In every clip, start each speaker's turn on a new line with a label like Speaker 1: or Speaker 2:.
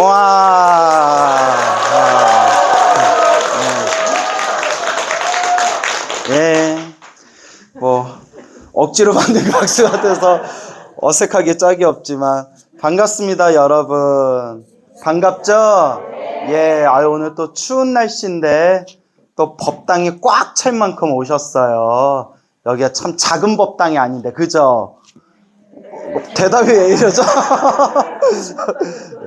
Speaker 1: 와. 예. 뭐 억지로 만든 박수 같아서 어색하게 짝이 없지만 반갑습니다, 여러분. 반갑죠? 예. 오늘 또 추운 날씨인데 또 법당이 꽉 찰 만큼 오셨어요. 여기가 참 작은 법당이 아닌데, 그죠? 대답이 왜 이러죠? 예.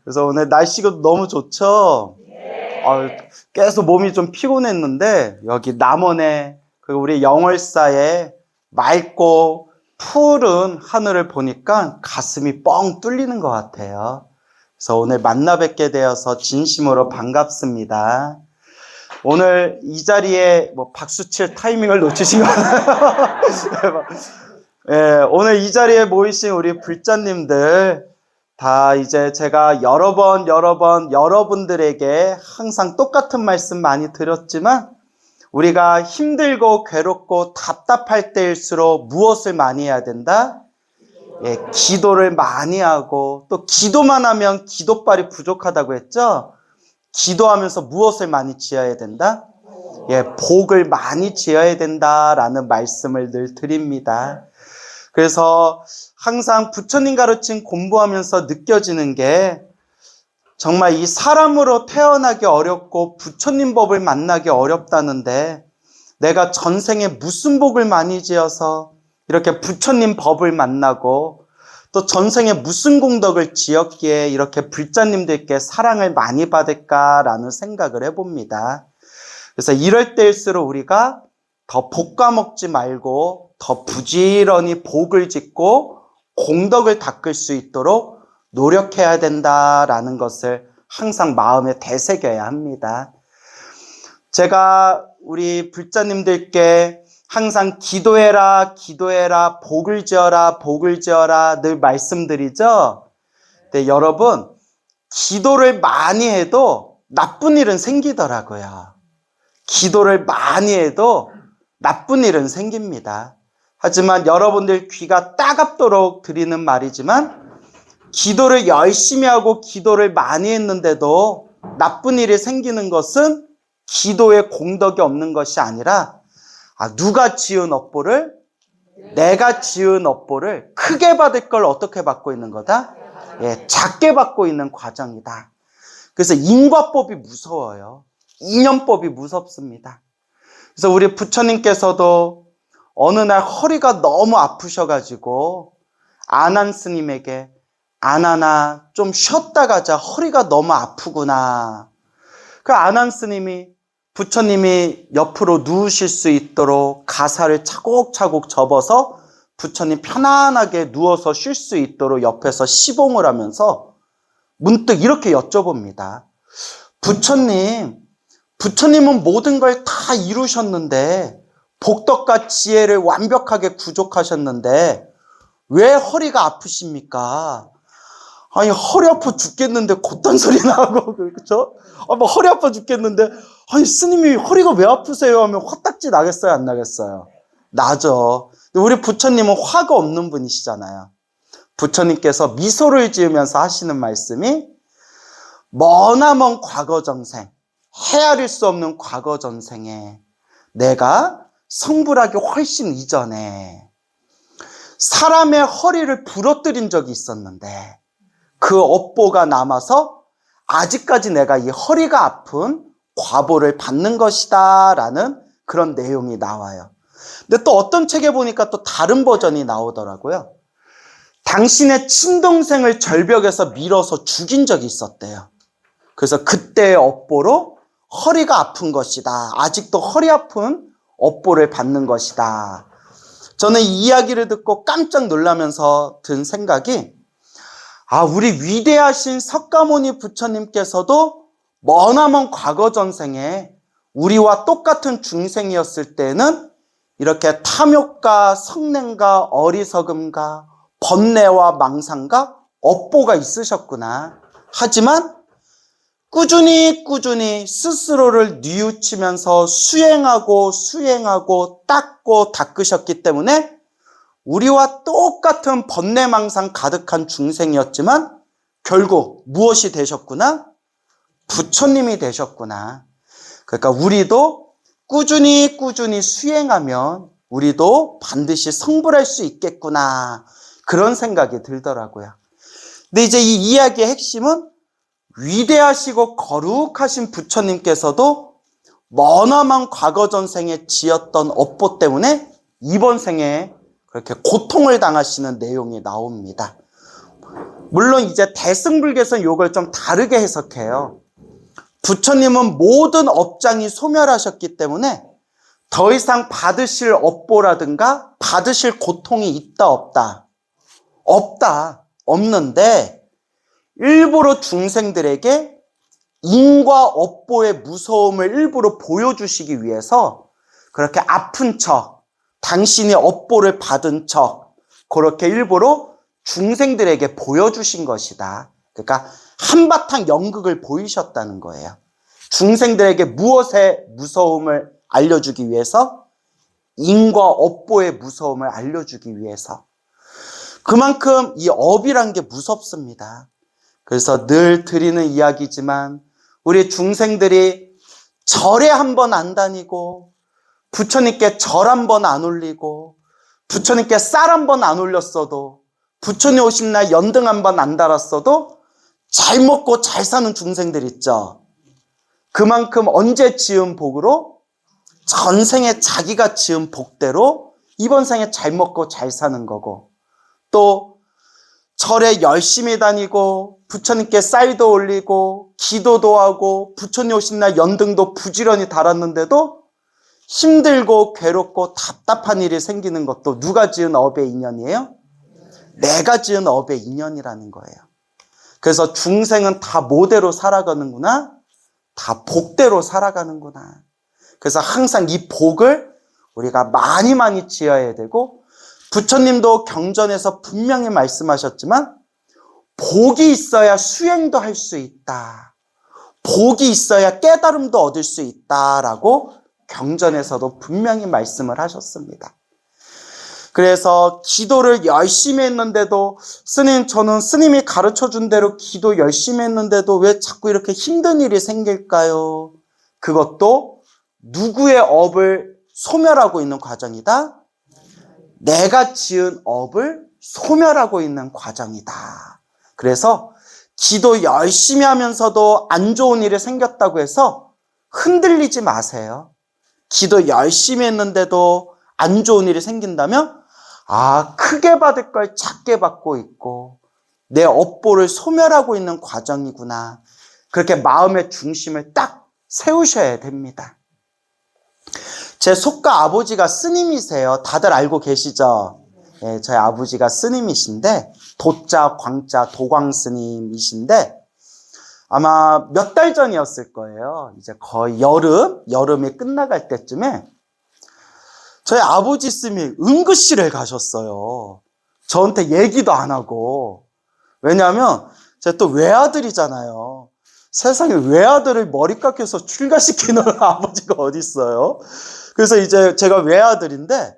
Speaker 1: 그래서 오늘 날씨가 너무 좋죠? 계속 몸이 좀 피곤했는데, 여기 남원에, 그리고 우리 영월사에 맑고 푸른 하늘을 보니까 가슴이 뻥 뚫리는 것 같아요. 그래서 오늘 만나 뵙게 되어서 진심으로 반갑습니다. 오늘 이 자리에 뭐 박수 칠 타이밍을 놓치신 거 같아요. 예, 오늘 이 자리에 모이신 우리 불자님들 다 이제 제가 여러 번 여러분들에게 항상 똑같은 말씀 많이 드렸지만, 우리가 힘들고 괴롭고 답답할 때일수록 무엇을 많이 해야 된다? 예, 기도를 많이 하고, 또 기도만 하면 기도발이 부족하다고 했죠? 기도하면서 무엇을 많이 지어야 된다? 예, 복을 많이 지어야 된다라는 말씀을 늘 드립니다. 그래서 항상 부처님 가르침 공부하면서 느껴지는 게, 정말 이 사람으로 태어나기 어렵고 부처님 법을 만나기 어렵다는데, 내가 전생에 무슨 복을 많이 지어서 이렇게 부처님 법을 만나고, 또 전생에 무슨 공덕을 지었기에 이렇게 불자님들께 사랑을 많이 받을까라는 생각을 해봅니다. 그래서 이럴 때일수록 우리가 더 볶아먹지 말고 더 부지런히 복을 짓고 공덕을 닦을 수 있도록 노력해야 된다라는 것을 항상 마음에 되새겨야 합니다. 제가 우리 불자님들께 항상 기도해라, 기도해라, 복을 지어라, 복을 지어라 늘 말씀드리죠. 근데 여러분, 기도를 많이 해도 나쁜 일은 생기더라고요. 기도를 많이 해도 나쁜 일은 생깁니다. 하지만 여러분들 귀가 따갑도록 드리는 말이지만, 기도를 열심히 하고 기도를 많이 했는데도 나쁜 일이 생기는 것은 기도에 공덕이 없는 것이 아니라, 누가 지은 업보를, 내가 지은 업보를 크게 받을 걸 어떻게 받고 있는 거다? 예, 작게 받고 있는 과정이다. 그래서 인과법이 무서워요. 인연법이 무섭습니다. 그래서 우리 부처님께서도 어느 날 허리가 너무 아프셔가지고 아난 스님에게, 아나나 좀 쉬었다 가자, 허리가 너무 아프구나. 그 아난 스님이 부처님이 옆으로 누우실 수 있도록 가사를 차곡차곡 접어서 부처님 편안하게 누워서 쉴 수 있도록 옆에서 시봉을 하면서 문득 이렇게 여쭤봅니다. 부처님은 모든 걸 다 이루셨는데, 복덕과 지혜를 완벽하게 구족하셨는데 왜 허리가 아프십니까? 아니, 허리 아파 죽겠는데 곧단 소리 나고, 그렇죠? 뭐 허리 아파 죽겠는데, 아니, 스님이 허리가 왜 아프세요? 하면 화딱지 나겠어요, 안 나겠어요? 나죠. 우리 부처님은 화가 없는 분이시잖아요. 부처님께서 미소를 지으면서 하시는 말씀이, 머나먼 과거 전생, 헤아릴 수 없는 과거 전생에 내가 성불하기 훨씬 이전에 사람의 허리를 부러뜨린 적이 있었는데, 그 업보가 남아서 아직까지 내가 이 허리가 아픈 과보를 받는 것이다 라는 그런 내용이 나와요. 근데 또 어떤 책에 보니까 또 다른 버전이 나오더라고요. 당신의 친동생을 절벽에서 밀어서 죽인 적이 있었대요. 그래서 그때의 업보로 허리가 아픈 것이다, 아직도 허리 아픈 업보를 받는 것이다. 저는 이 이야기를 듣고 깜짝 놀라면서 든 생각이, 우리 위대하신 석가모니 부처님께서도 머나먼 과거 전생에 우리와 똑같은 중생이었을 때는 이렇게 탐욕과 성냄과 어리석음과 번뇌와 망상과 업보가 있으셨구나. 하지만 꾸준히 스스로를 뉘우치면서 수행하고 닦고 닦으셨기 때문에 우리와 똑같은 번뇌망상 가득한 중생이었지만 결국 무엇이 되셨구나? 부처님이 되셨구나. 그러니까 우리도 꾸준히 수행하면 우리도 반드시 성불할 수 있겠구나. 그런 생각이 들더라고요. 근데 이제 이 이야기의 핵심은 위대하시고 거룩하신 부처님께서도 머나먼 과거 전생에 지었던 업보 때문에 이번 생에 그렇게 고통을 당하시는 내용이 나옵니다. 물론 이제 대승불교에서는 이걸 좀 다르게 해석해요. 부처님은 모든 업장이 소멸하셨기 때문에 더 이상 받으실 업보라든가 받으실 고통이 있다 없다? 없다. 없는데 일부러 중생들에게 인과 업보의 무서움을 일부러 보여주시기 위해서 그렇게 아픈 척, 당신이 업보를 받은 척 그렇게 일부러 중생들에게 보여주신 것이다. 그러니까 한바탕 연극을 보이셨다는 거예요. 중생들에게 무엇의 무서움을 알려주기 위해서? 인과 업보의 무서움을 알려주기 위해서. 그만큼 이 업이란 게 무섭습니다. 그래서 늘 드리는 이야기지만 우리 중생들이 절에 한 번 안 다니고 부처님께 절 한 번 안 올리고 부처님께 쌀 한 번 안 올렸어도 부처님 오신 날 연등 한 번 안 달았어도 잘 먹고 잘 사는 중생들 있죠. 그만큼 언제 지은 복으로? 전생에 자기가 지은 복대로 이번 생에 잘 먹고 잘 사는 거고, 또 절에 열심히 다니고 부처님께 쌀도 올리고 기도도 하고 부처님 오신 날 연등도 부지런히 달았는데도 힘들고 괴롭고 답답한 일이 생기는 것도 누가 지은 업의 인연이에요? 내가 지은 업의 인연이라는 거예요. 그래서 중생은 다 뭐대로 살아가는구나? 다 복대로 살아가는구나. 그래서 항상 이 복을 우리가 많이 지어야 되고, 부처님도 경전에서 분명히 말씀하셨지만 복이 있어야 수행도 할 수 있다. 복이 있어야 깨달음도 얻을 수 있다라고 경전에서도 분명히 말씀을 하셨습니다. 그래서 기도를 열심히 했는데도, 스님, 저는 스님이 가르쳐준 대로 기도 열심히 했는데도 왜 자꾸 이렇게 힘든 일이 생길까요? 그것도 누구의 업을 소멸하고 있는 과정이다? 내가 지은 업을 소멸하고 있는 과정이다. 그래서 기도 열심히 하면서도 안 좋은 일이 생겼다고 해서 흔들리지 마세요. 기도 열심히 했는데도 안 좋은 일이 생긴다면, 아, 크게 받을 걸 작게 받고 있고 내 업보를 소멸하고 있는 과정이구나. 그렇게 마음의 중심을 딱 세우셔야 됩니다. 제 속가 아버지가 스님이세요. 다들 알고 계시죠? 예, 저희 아버지가 스님이신데, 도자, 광자, 도광 스님이신데, 아마 몇 달 전이었을 거예요. 이제 거의 여름이 끝나갈 때쯤에 저희 아버지 스님이 응급실에 가셨어요. 저한테 얘기도 안 하고. 왜냐하면 제가 또 외아들이잖아요. 세상에 외아들을 머리 깎여서 출가시키는 아버지가 어디 있어요. 그래서 이제 제가 외아들인데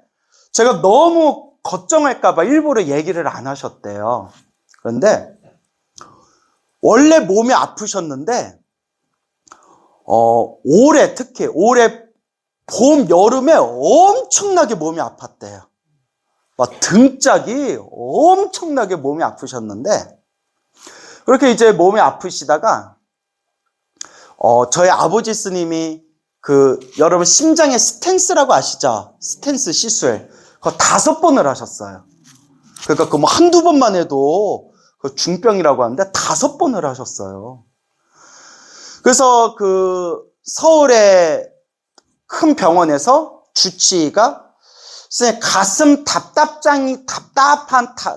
Speaker 1: 제가 너무 걱정할까 봐 일부러 얘기를 안 하셨대요. 그런데 원래 몸이 아프셨는데 특히 올해 봄, 여름에 엄청나게 몸이 아팠대요. 막 등짝이 엄청나게 몸이 아프셨는데, 그렇게 이제 몸이 아프시다가 저희 아버지 스님이 여러분 심장에 스텐스라고 아시죠? 스텐스 시술. 그거 5번을 하셨어요. 그러니까 뭐 한두 번만 해도 중병이라고 하는데 5번을 하셨어요. 그래서 서울의 큰 병원에서 주치의가 가슴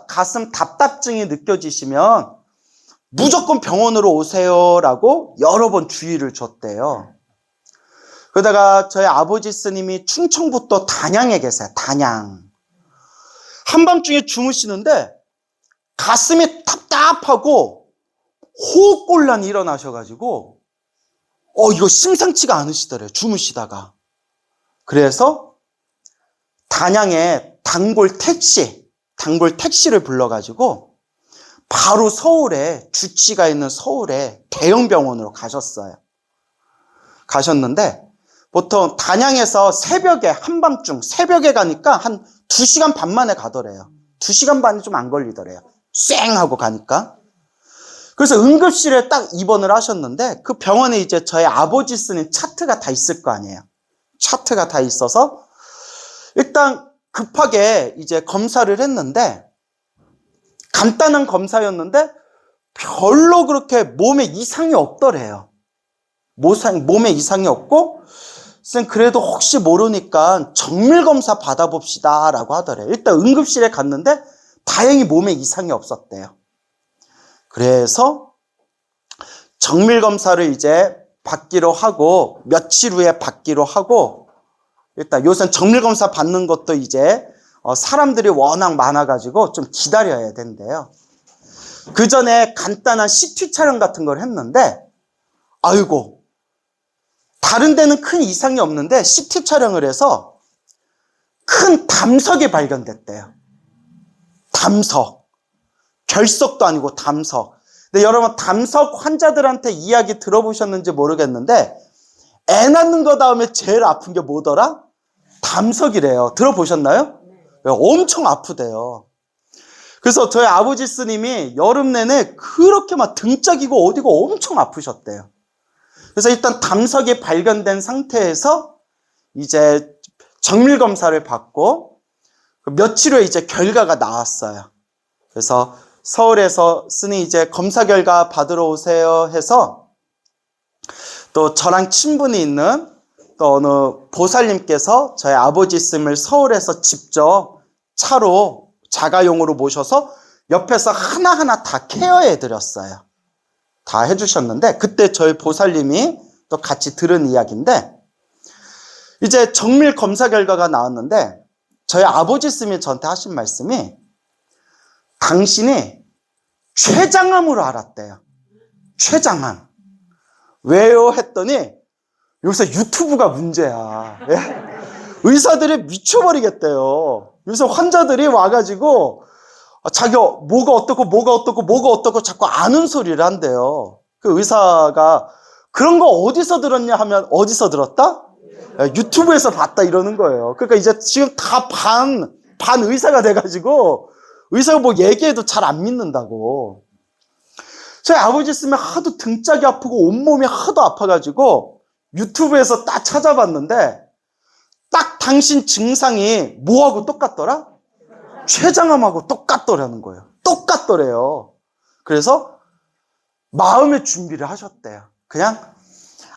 Speaker 1: 가슴 답답증이 느껴지시면 무조건 병원으로 오세요라고 여러 번 주의를 줬대요. 그러다가 저희 아버지 스님이 충청북도 단양에 계세요. 단양. 한밤중에 주무시는데 가슴이 답답하고 호흡곤란이 일어나셔가지고 이거 심상치가 않으시더래요. 주무시다가. 그래서 단양에 단골 택시를 불러가지고 바로 서울에, 주치가 있는 서울에 대형 병원으로 가셨어요. 가셨는데 보통 단양에서 새벽에, 한밤중 새벽에 가니까 한 2시간 반 만에 가더래요. 2시간 반이 좀 안 걸리더래요. 쌩 하고 가니까. 그래서 응급실에 딱 입원을 하셨는데 그 병원에 이제 저희 아버지 쓰는 차트가 다 있을 거 아니에요. 차트가 다 있어서 일단 급하게 이제 검사를 했는데 간단한 검사였는데 별로 그렇게 몸에 이상이 없더래요. 몸에 이상이 없고 쌤 그래도 혹시 모르니까 정밀검사 받아봅시다 라고 하더래요. 일단 응급실에 갔는데 다행히 몸에 이상이 없었대요. 그래서 정밀검사를 이제 받기로 하고 며칠 후에 받기로 하고 일단 요새 정밀검사 받는 것도 이제 사람들이 워낙 많아가지고 좀 기다려야 된대요. 그 전에 간단한 CT 촬영 같은 걸 했는데 아이고 다른 데는 큰 이상이 없는데 CT 촬영을 해서 큰 담석이 발견됐대요. 담석. 결석도 아니고 담석. 근데 여러분 담석 환자들한테 이야기 들어보셨는지 모르겠는데 애 낳는 거 다음에 제일 아픈 게 뭐더라? 담석이래요. 들어보셨나요? 엄청 아프대요. 그래서 저희 아버지 스님이 여름 내내 그렇게 막 등짝이고 어디고 엄청 아프셨대요. 그래서 일단 담석이 발견된 상태에서 이제 정밀검사를 받고 며칠 후에 이제 결과가 나왔어요. 그래서 서울에서 스님 이제 검사 결과 받으러 오세요 해서 또 저랑 친분이 있는 또 어느 보살님께서 저희 아버지 스님을 서울에서 직접 차로 자가용으로 모셔서 옆에서 하나하나 다 케어해 드렸어요. 다 해주셨는데 그때 저희 보살님이 또 같이 들은 이야기인데 이제 정밀 검사 결과가 나왔는데 저희 아버지 스님이 저한테 하신 말씀이 당신이 췌장암으로 알았대요. 췌장암. 왜요? 했더니 요새 유튜브가 문제야. 예? 의사들이 미쳐버리겠대요. 요새 환자들이 와가지고 자기 뭐가 어떻고 자꾸 아는 소리를 한대요. 그 의사가 그런 거 어디서 들었냐 하면 어디서 들었다? 유튜브에서 봤다 이러는 거예요. 그러니까 이제 지금 다 반 의사가 돼가지고 의사가 뭐 얘기해도 잘 안 믿는다고. 저희 아버지 있으면 하도 등짝이 아프고 온몸이 하도 아파가지고 유튜브에서 딱 찾아봤는데 딱 당신 증상이 뭐하고 똑같더라? 췌장암하고 똑같더라는 거예요. 똑같더래요. 그래서 마음의 준비를 하셨대요. 그냥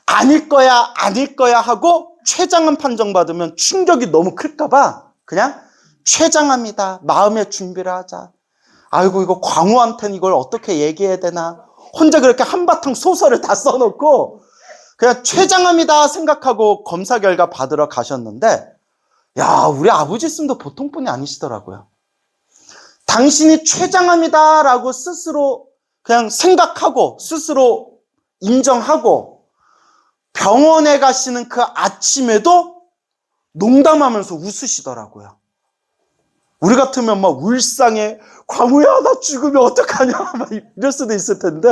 Speaker 1: 아닐 거야 하고 췌장암 판정받으면 충격이 너무 클까봐 그냥 췌장암이다. 마음의 준비를 하자. 아이고 이거 광우한테는 이걸 어떻게 얘기해야 되나. 혼자 그렇게 한바탕 소설을 다 써놓고 그냥 췌장암이다 생각하고 검사 결과 받으러 가셨는데 야 우리 아버지 스님도 보통 분이 아니시더라고요. 당신이 췌장암이다라고 스스로 그냥 생각하고 스스로 인정하고 병원에 가시는 그 아침에도 농담하면서 웃으시더라고요. 우리 같으면 막 울상에 광우야 나 죽으면 어떡하냐 막 이럴 수도 있을 텐데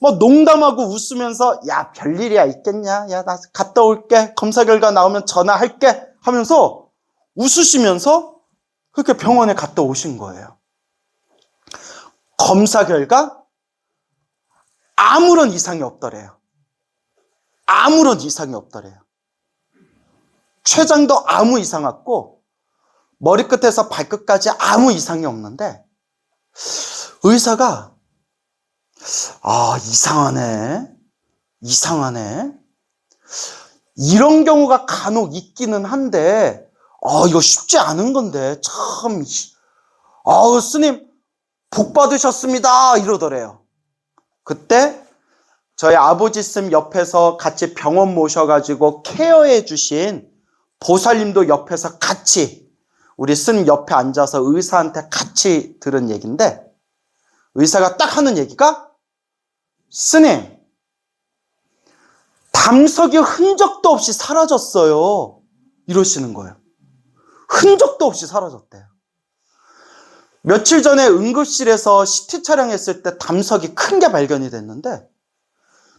Speaker 1: 막 농담하고 웃으면서 야 별일이야 있겠냐 야 나 갔다 올게 검사 결과 나오면 전화할게 하면서 웃으시면서 그렇게 병원에 갔다 오신 거예요. 검사 결과 아무런 이상이 없더래요. 아무런 이상이 없더래요. 췌장도 아무 이상 없고 머리끝에서 발끝까지 아무 이상이 없는데 의사가 이상하네 이런 경우가 간혹 있기는 한데 이거 쉽지 않은 건데 참 스님 복 받으셨습니다 이러더래요. 그때 저희 아버지 스님 옆에서 같이 병원 모셔가지고 케어해 주신 보살님도 옆에서 같이 우리 스님 옆에 앉아서 의사한테 같이 들은 얘기인데 의사가 딱 하는 얘기가 스님 담석이 흔적도 없이 사라졌어요 이러시는 거예요. 흔적도 없이 사라졌대요. 며칠 전에 응급실에서 CT 촬영했을 때 담석이 큰 게 발견이 됐는데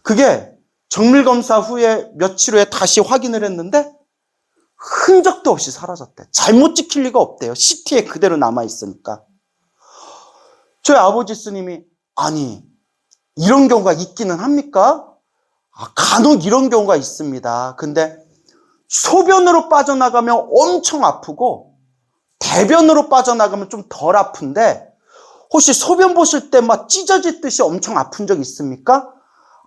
Speaker 1: 그게 정밀검사 후에 며칠 후에 다시 확인을 했는데 흔적도 없이 사라졌대. 잘못 찍힐 리가 없대요. CT에 그대로 남아있으니까. 저희 아버지 스님이 아니 이런 경우가 있기는 합니까? 간혹 이런 경우가 있습니다. 근데 소변으로 빠져나가면 엄청 아프고 대변으로 빠져나가면 좀 덜 아픈데 혹시 소변 보실 때 막 찢어지듯이 엄청 아픈 적 있습니까?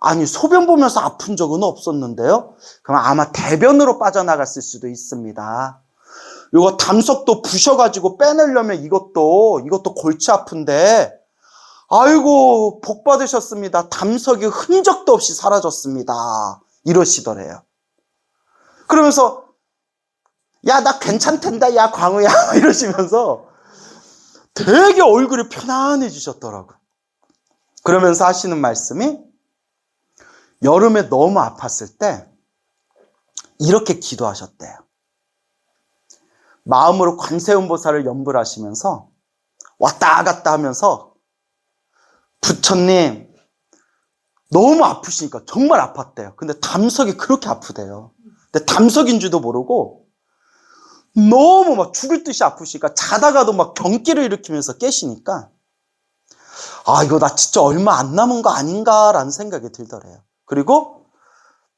Speaker 1: 아니 소변 보면서 아픈 적은 없었는데요. 그럼 아마 대변으로 빠져나갔을 수도 있습니다. 이거 담석도 부셔가지고 빼내려면 이것도 골치 아픈데 아이고 복 받으셨습니다. 담석이 흔적도 없이 사라졌습니다. 이러시더래요. 그러면서 야 나 괜찮단다 야 광우야 이러시면서 되게 얼굴이 편안해지셨더라고요. 그러면서 하시는 말씀이 여름에 너무 아팠을 때 이렇게 기도하셨대요. 마음으로 관세음보살을 염불하시면서 왔다 갔다 하면서 부처님 너무 아프시니까 정말 아팠대요. 근데 담석이 그렇게 아프대요. 근데 담석인 줄도 모르고 너무 막 죽을 듯이 아프시니까 자다가도 막 경기를 일으키면서 깨시니까 이거 나 진짜 얼마 안 남은 거 아닌가라는 생각이 들더래요. 그리고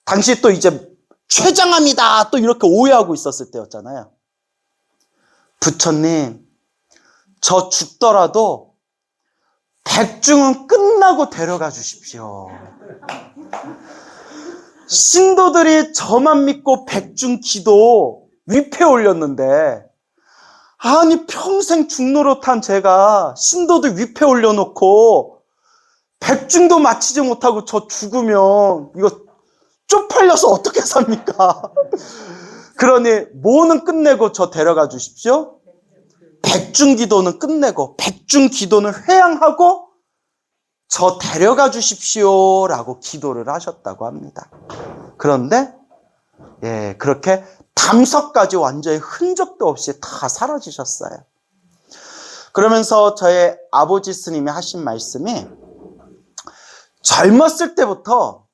Speaker 1: 당시 또 이제 췌장암이다 또 이렇게 오해하고 있었을 때였잖아요. 부처님 저 죽더라도 백중은 끝나고 데려가 주십시오. 신도들이 저만 믿고 백중 기도 위패 올렸는데 아니 평생 중노릇한 제가 신도들 위패 올려놓고 백중도 마치지 못하고 저 죽으면 이거 쪽팔려서 어떻게 삽니까? 그러니 뭐는 끝내고 저 데려가 주십시오. 백중 기도는 끝내고 백중 기도는 회양하고 저 데려가 주십시오라고 기도를 하셨다고 합니다. 그런데 그렇게 담석까지 완전히 흔적도 없이 다 사라지셨어요. 그러면서 저의 아버지 스님이 하신 말씀이 젊었을 때부터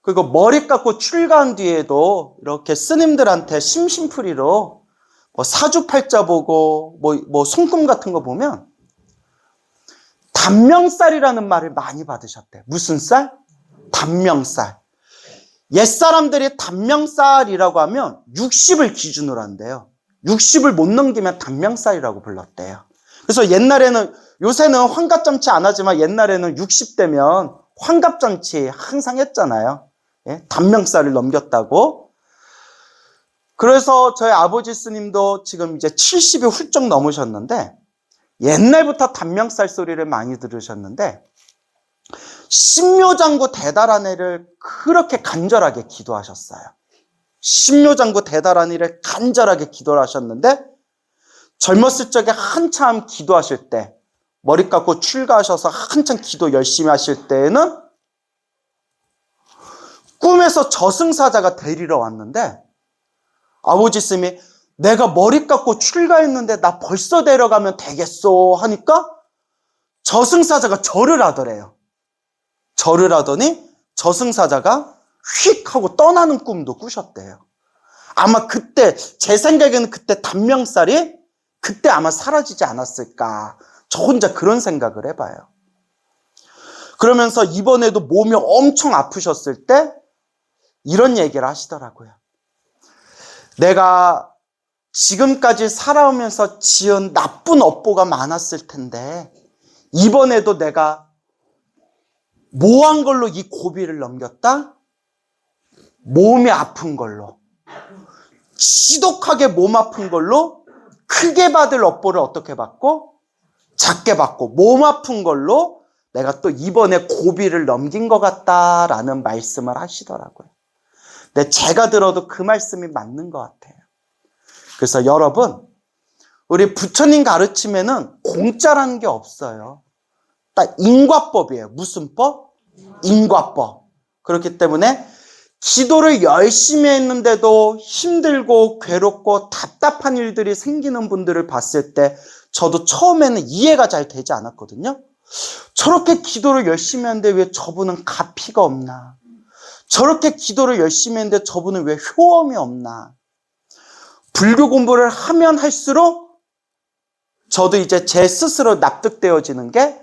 Speaker 1: 그리고 머리 깎고 출가한 뒤에도 이렇게 스님들한테 심심풀이로 사주팔자 보고 손금 같은 거 보면 단명살이라는 말을 많이 받으셨대요. 무슨 쌀? 단명살. 옛사람들이 단명살이라고 하면 60을 기준으로 한대요. 60을 못 넘기면 단명살이라고 불렀대요. 그래서 옛날에는 요새는 환갑잔치 안 하지만 옛날에는 60대면 환갑잔치 항상 했잖아요. 단명살을 넘겼다고. 그래서 저희 아버지 스님도 지금 이제 70이 훌쩍 넘으셨는데 옛날부터 단명살 소리를 많이 들으셨는데 신묘장구 대다라니를 그렇게 간절하게 기도하셨어요. 신묘장구 대다라니를 간절하게 기도를 하셨는데 젊었을 적에 한참 기도하실 때 머리 깎고 출가하셔서 한참 기도 열심히 하실 때에는 꿈에서 저승사자가 데리러 왔는데 아버지 스님이 내가 머리 깎고 출가했는데 나 벌써 데려가면 되겠소 하니까 저승사자가 절을 하더래요. 절을 하더니 저승사자가 휙 하고 떠나는 꿈도 꾸셨대요. 아마 그때 제 생각에는 그때 단명살이 그때 아마 사라지지 않았을까. 저 혼자 그런 생각을 해봐요. 그러면서 이번에도 몸이 엄청 아프셨을 때 이런 얘기를 하시더라고요. 내가 지금까지 살아오면서 지은 나쁜 업보가 많았을 텐데 이번에도 내가 뭐 한 걸로 이 고비를 넘겼다? 몸이 아픈 걸로. 지독하게 몸 아픈 걸로 크게 받을 업보를 어떻게 받고? 작게 받고 몸 아픈 걸로 내가 또 이번에 고비를 넘긴 것 같다라는 말씀을 하시더라고요. 근데 제가 들어도 그 말씀이 맞는 것 같아요. 그래서 여러분, 우리 부처님 가르침에는 공짜라는 게 없어요. 딱 인과법이에요. 무슨 법? 인과법. 그렇기 때문에 기도를 열심히 했는데도 힘들고 괴롭고 답답한 일들이 생기는 분들을 봤을 때 저도 처음에는 이해가 잘 되지 않았거든요. 저렇게 기도를 열심히 하는데 왜 저분은 가피가 없나? 저렇게 기도를 열심히 했는데 저분은 왜 효험이 없나? 불교 공부를 하면 할수록 저도 이제 제 스스로 납득되어지는 게,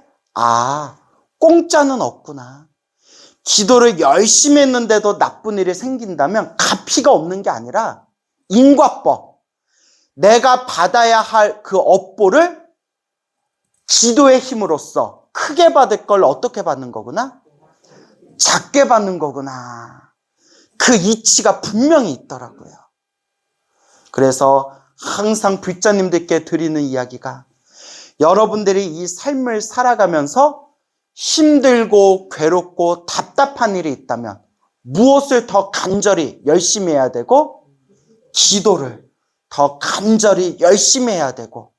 Speaker 1: 공짜는 없구나. 기도를 열심히 했는데도 나쁜 일이 생긴다면 가피가 없는 게 아니라 인과법. 내가 받아야 할 그 업보를 기도의 힘으로써 크게 받을 걸 어떻게 받는 거구나? 작게 받는 거구나. 그 이치가 분명히 있더라고요. 그래서 항상 불자님들께 드리는 이야기가, 여러분들이 이 삶을 살아가면서 힘들고 괴롭고 답답한 일이 있다면 무엇을 더 간절히 열심히 해야 되고, 기도를 더 간절히 열심히 해야 되고,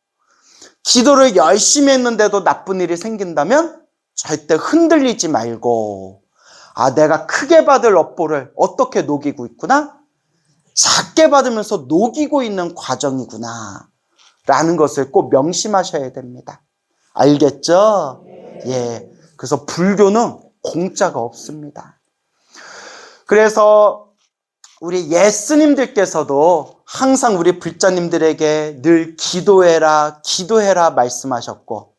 Speaker 1: 기도를 열심히 했는데도 나쁜 일이 생긴다면 절대 흔들리지 말고, 내가 크게 받을 업보를 어떻게 녹이고 있구나? 작게 받으면서 녹이고 있는 과정이구나 라는 것을 꼭 명심하셔야 됩니다. 알겠죠? 예. 그래서 불교는 공짜가 없습니다. 그래서 우리 예스님들께서도 항상 우리 불자님들에게 늘 기도해라, 기도해라 말씀하셨고,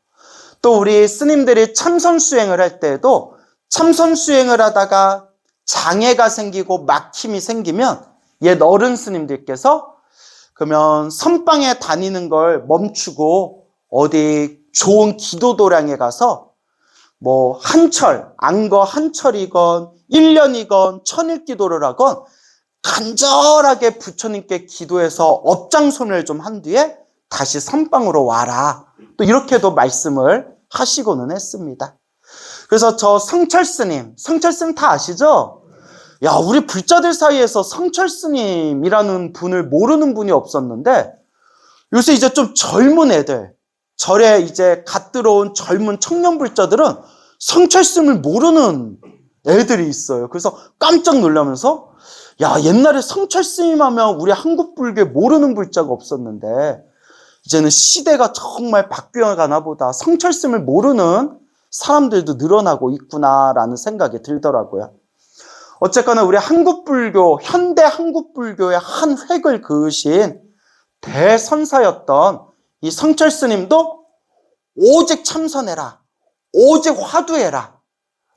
Speaker 1: 또 우리 스님들이 참선수행을 할 때에도 참선수행을 하다가 장애가 생기고 막힘이 생기면 옛 어른 스님들께서 그러면 선방에 다니는 걸 멈추고 어디 좋은 기도도량에 가서 뭐 한철, 안거 한철이건 1년이건 천일 기도를 하건 간절하게 부처님께 기도해서 업장손을 좀 한 뒤에 다시 선방으로 와라. 또 이렇게도 말씀을 하시고는 했습니다. 그래서 저 성철스님 다 아시죠? 야, 우리 불자들 사이에서 성철스님이라는 분을 모르는 분이 없었는데, 요새 이제 좀 젊은 애들, 절에 이제 갓 들어온 젊은 청년 불자들은 성철스님을 모르는 애들이 있어요. 그래서 깜짝 놀라면서, 야, 옛날에 성철스님 하면 우리 한국 불교에 모르는 불자가 없었는데 이제는 시대가 정말 바뀌어가나 보다, 성철스님을 모르는 사람들도 늘어나고 있구나라는 생각이 들더라고요. 어쨌거나 우리 한국불교, 현대 한국불교의 한 획을 그으신 대선사였던 이 성철스님도 오직 참선해라, 오직 화두해라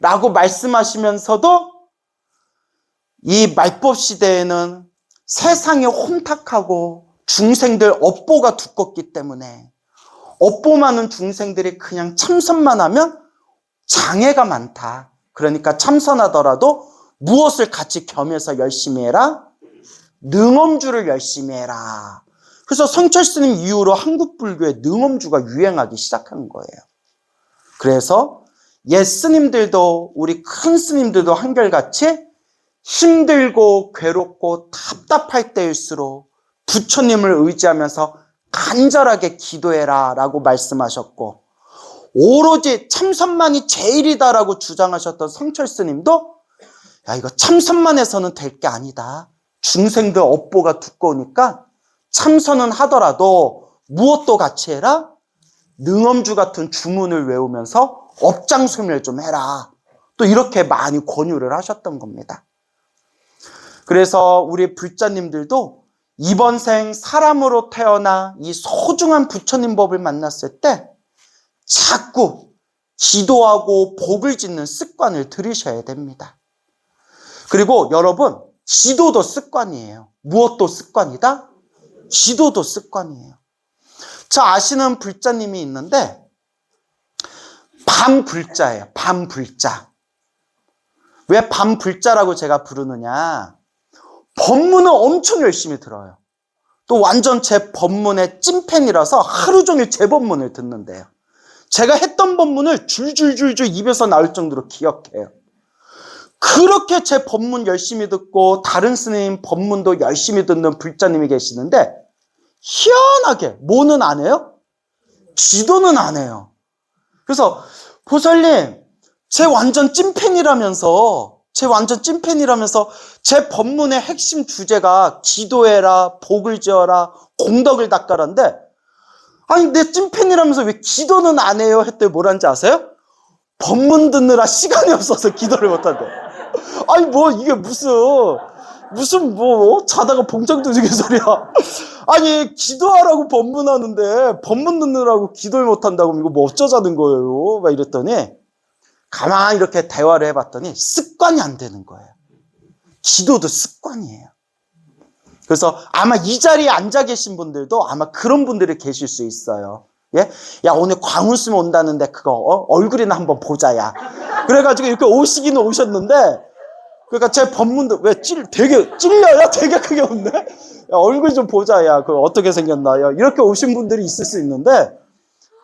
Speaker 1: 라고 말씀하시면서도 이 말법 시대에는 세상이 혼탁하고 중생들 업보가 두껍기 때문에 업보 많은 중생들이 그냥 참선만 하면 장애가 많다. 그러니까 참선하더라도 무엇을 같이 겸해서 열심히 해라? 능엄주를 열심히 해라. 그래서 성철스님 이후로 한국 불교에 능엄주가 유행하기 시작한 거예요. 그래서 옛 스님들도 우리 큰 스님들도 한결같이 힘들고 괴롭고 답답할 때일수록 부처님을 의지하면서 간절하게 기도해라 라고 말씀하셨고, 오로지 참선만이 제일이다라고 주장하셨던 성철스님도 야, 이거 참선만 해서는 될 게 아니다. 중생들 업보가 두꺼우니까 참선은 하더라도 무엇도 같이 해라? 능엄주 같은 주문을 외우면서 업장소멸 좀 해라. 또 이렇게 많이 권유를 하셨던 겁니다. 그래서 우리 불자님들도 이번 생 사람으로 태어나 이 소중한 부처님 법을 만났을 때 자꾸 기도하고 복을 짓는 습관을 들이셔야 됩니다. 그리고 여러분, 기도도 습관이에요. 무엇도 습관이다? 기도도 습관이에요. 저 아시는 불자님이 있는데 밤불자예요. 밤불자. 왜 밤불자라고 제가 부르느냐? 법문을 엄청 열심히 들어요. 또 완전 제 법문의 찐팬이라서 하루 종일 제 법문을 듣는데요. 제가 했던 법문을 줄줄줄줄 입에서 나올 정도로 기억해요. 그렇게 제 법문 열심히 듣고 다른 스님 법문도 열심히 듣는 불자님이 계시는데 희한하게 뭐는 안 해요? 기도는 안 해요. 그래서 보살님, 제 완전 찐팬이라면서 제 법문의 핵심 주제가 기도해라, 복을 지어라, 공덕을 닦아라인데 아니, 내 찐팬이라면서 왜 기도는 안 해요? 했더니 뭐란지 아세요? 법문 듣느라 시간이 없어서 기도를 못한대. 아니, 뭐, 이게 무슨 뭐, 자다가 봉장 두드기 소리야. 아니, 기도하라고 법문하는데, 법문 듣느라고 기도를 못한다고 이거 뭐 어쩌자는 거예요? 막 이랬더니, 가만히 이렇게 대화를 해봤더니, 습관이 안 되는 거예요. 기도도 습관이에요. 그래서 아마 이 자리에 앉아 계신 분들도 아마 그런 분들이 계실 수 있어요. 예? 야, 오늘 광우스면 온다는데 그거 얼굴이나 한번 보자, 야. 그래가지고 이렇게 오시기는 오셨는데, 그러니까 제 법문도 왜 되게 찔려요? 되게 크게 웃네? 야, 얼굴 좀 보자, 야. 그거 어떻게 생겼나, 야. 이렇게 오신 분들이 있을 수 있는데,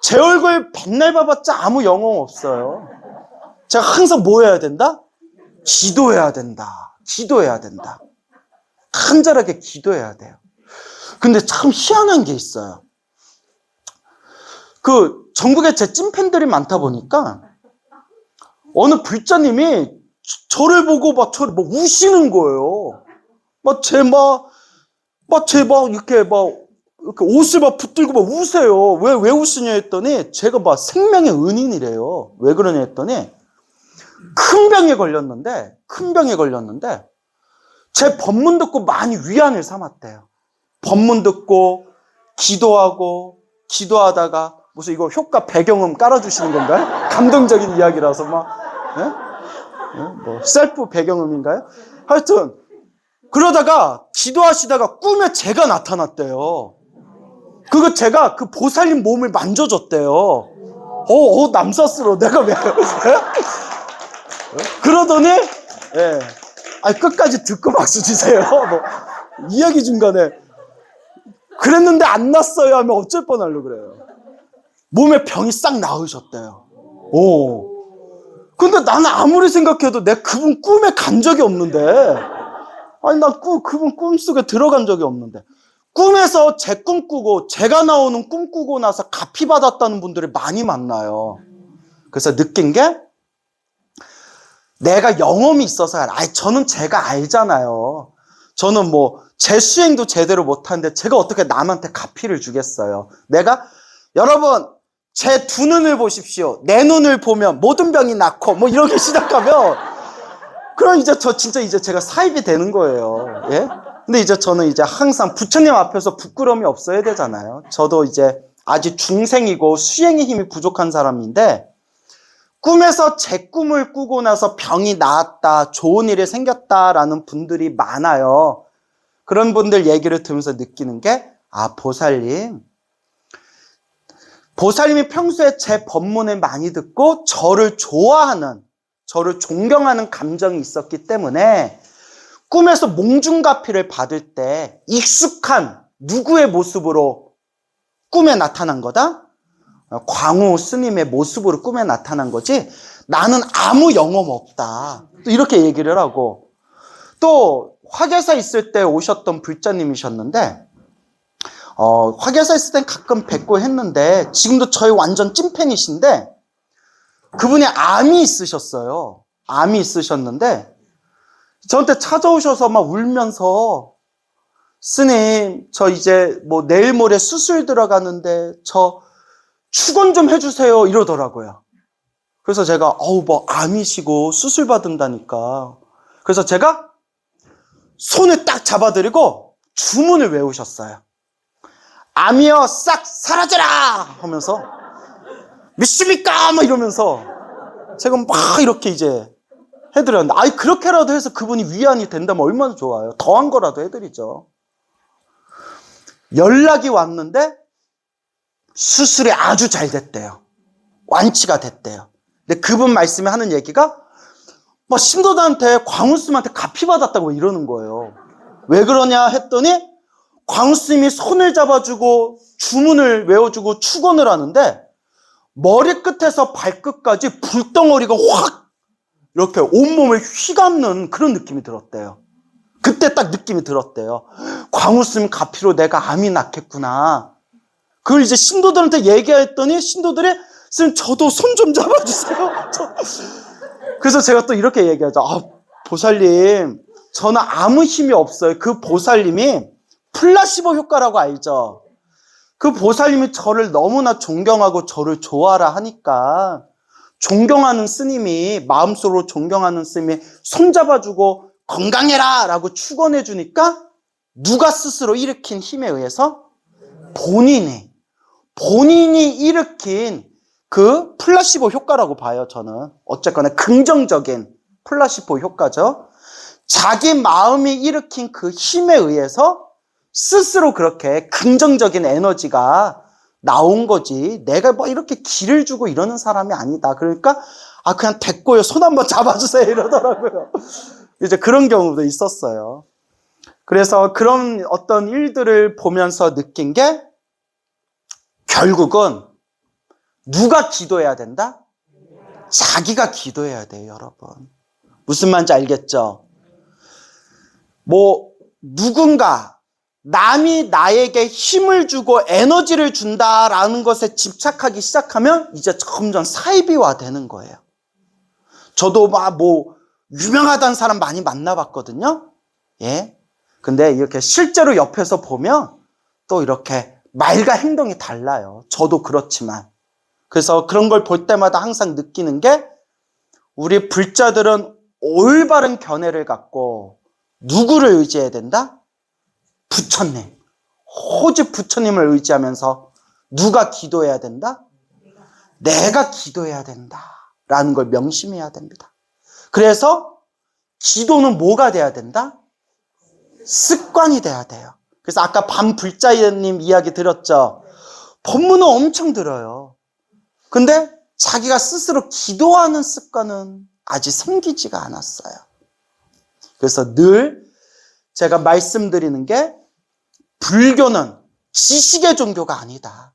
Speaker 1: 제 얼굴 백날 봐봤자 아무 영혼 없어요. 제가 항상 뭐 해야 된다? 기도해야 된다. 기도해야 된다. 간절하게 기도해야 돼요. 근데 참 희한한 게 있어요. 전국에 제 찐팬들이 많다 보니까 어느 불자님이 저를 보고 저를 우시는 거예요. 이렇게 옷을 붙들고 우세요. 왜 우시냐 했더니 제가 생명의 은인이래요. 왜 그러냐 했더니 큰 병에 걸렸는데 제 법문 듣고 많이 위안을 삼았대요. 법문 듣고 기도하다가 무슨 이거 효과 배경음 깔아주시는 건가요? 감동적인 이야기라서 셀프 배경음인가요? 하여튼 그러다가 기도하시다가 꿈에 제가 나타났대요. 그거 제가 그 보살님 몸을 만져줬대요. 남사스러워. 내가 왜? 그러더니 끝까지 듣고 박수 치세요. 이야기 중간에 그랬는데 안 났어요 하면 어쩔 뻔하려고 그래요. 몸에 병이 싹 나으셨대요. 근데 나는 아무리 생각해도 내 그분 꿈에 간 적이 없는데, 나 그분 꿈속에 들어간 적이 없는데, 꿈에서 제 꿈 꾸고 제가 나오는 꿈 꾸고 나서 가피 받았다는 분들이 많이 만나요. 그래서 느낀 게 내가 영험이 있어서 저는 제가 알잖아요. 저는 제 수행도 제대로 못하는데 제가 어떻게 남한테 가피를 주겠어요. 여러분 제 두 눈을 보십시오. 내 눈을 보면 모든 병이 낫고 이렇게 시작하면 그럼 진짜 제가 사입이 되는 거예요. 예? 근데 저는 항상 부처님 앞에서 부끄러움이 없어야 되잖아요. 저도 아직 중생이고 수행의 힘이 부족한 사람인데 꿈에서 제 꿈을 꾸고 나서 병이 나았다, 좋은 일이 생겼다라는 분들이 많아요. 그런 분들 얘기를 들으면서 느끼는 게 보살님이 평소에 제 법문을 많이 듣고 저를 좋아하는, 저를 존경하는 감정이 있었기 때문에 꿈에서 몽중가피를 받을 때 익숙한 누구의 모습으로 꿈에 나타난 거다? 광우 스님의 모습으로 꿈에 나타난 거지 나는 아무 영험 없다. 또 이렇게 얘기를 하고, 또 화계사 있을 때 오셨던 불자님이셨는데 화계사 있을 땐 가끔 뵙고 했는데 지금도 저희 완전 찐팬이신데 그분이 암이 있으셨어요. 암이 있으셨는데 저한테 찾아오셔서 막 울면서 스님 저 내일 모레 수술 들어가는데 저 축원 좀 해주세요 이러더라고요. 그래서 제가 암이시고 수술 받은다니까. 그래서 제가 손을 딱 잡아드리고 주문을 외우셨어요. 암이여 싹 사라져라 하면서 믿습니까? 이러면서 제가 막 이렇게 해드렸는데 그렇게라도 해서 그분이 위안이 된다면 얼마나 좋아요. 더한 거라도 해드리죠. 연락이 왔는데 수술이 아주 잘 됐대요. 완치가 됐대요. 근데 그분 말씀에 하는 얘기가 신도들한테 광우스님한테 가피 받았다고 이러는 거예요. 왜 그러냐 했더니 광우스님이 손을 잡아주고 주문을 외워주고 축원을 하는데 머리끝에서 발끝까지 불덩어리가 확 이렇게 온몸을 휘감는 그런 느낌이 들었대요. 그때 딱 느낌이 들었대요. 광우스님 가피로 내가 암이 낫겠구나. 그걸 신도들한테 얘기했더니 신도들이 선생님 저도 손 좀 잡아주세요. 그래서 제가 또 이렇게 얘기하죠. 보살님 저는 아무 힘이 없어요. 그 보살님이 플라시보 효과라고 알죠? 그 보살님이 저를 너무나 존경하고 저를 좋아라 하니까 존경하는 스님이, 마음속으로 존경하는 스님이 손잡아주고 건강해라 라고 축원해 주니까 누가 스스로 일으킨 힘에 의해서 본인이 일으킨 그 플라시보 효과라고 봐요, 저는. 어쨌거나 긍정적인 플라시보 효과죠. 자기 마음이 일으킨 그 힘에 의해서 스스로 그렇게 긍정적인 에너지가 나온 거지, 내가 뭐 이렇게 기를 주고 이러는 사람이 아니다. 그러니까 그냥 됐고요, 손 한번 잡아주세요 이러더라고요. 이제 그런 경우도 있었어요. 그래서 그런 어떤 일들을 보면서 느낀 게, 결국은 누가 기도해야 된다? 자기가 기도해야 돼요, 여러분. 무슨 말인지 알겠죠? 누군가 남이 나에게 힘을 주고 에너지를 준다라는 것에 집착하기 시작하면 이제 점점 사이비화 되는 거예요. 저도 유명하다는 사람 많이 만나봤거든요. 예. 근데 이렇게 실제로 옆에서 보면 또 이렇게 말과 행동이 달라요. 저도 그렇지만. 그래서 그런 걸 볼 때마다 항상 느끼는 게, 우리 불자들은 올바른 견해를 갖고 누구를 의지해야 된다? 부처님. 오직 부처님을 의지하면서 누가 기도해야 된다? 내가 기도해야 된다 라는 걸 명심해야 됩니다. 그래서 기도는 뭐가 돼야 된다? 습관이 돼야 돼요. 그래서 아까 밤불자님 이야기 들었죠? 법문은 엄청 들어요. 근데 자기가 스스로 기도하는 습관은 아직 생기지가 않았어요. 그래서 늘 제가 말씀드리는 게, 불교는 지식의 종교가 아니다.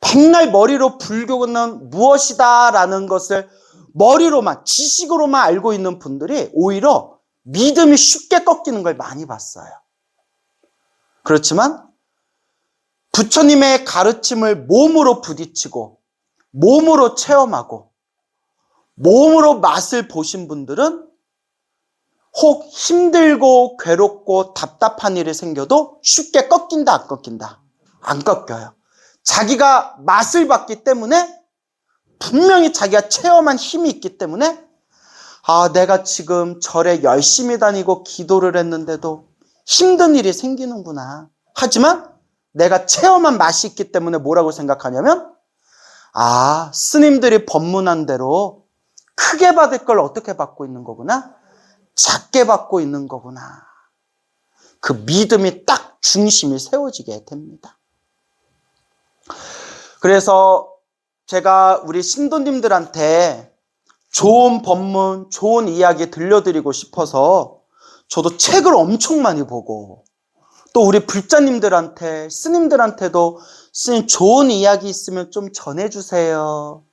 Speaker 1: 백날 머리로 불교는 무엇이다 라는 것을 머리로만, 지식으로만 알고 있는 분들이 오히려 믿음이 쉽게 꺾이는 걸 많이 봤어요. 그렇지만 부처님의 가르침을 몸으로 부딪히고 몸으로 체험하고 몸으로 맛을 보신 분들은 혹 힘들고 괴롭고 답답한 일이 생겨도 쉽게 꺾인다, 안 꺾인다? 안 꺾여요. 자기가 맛을 봤기 때문에, 분명히 자기가 체험한 힘이 있기 때문에, 내가 지금 절에 열심히 다니고 기도를 했는데도 힘든 일이 생기는구나. 하지만 내가 체험한 맛이 있기 때문에 뭐라고 생각하냐면, 스님들이 법문한 대로 크게 받을 걸 어떻게 받고 있는 거구나? 작게 받고 있는 거구나. 그 믿음이 딱 중심이 세워지게 됩니다. 그래서 제가 우리 신도님들한테 좋은 법문, 좋은 이야기 들려드리고 싶어서 저도 책을 엄청 많이 보고, 또 우리 불자님들한테, 스님들한테도 스님 좋은 이야기 있으면 좀 전해주세요.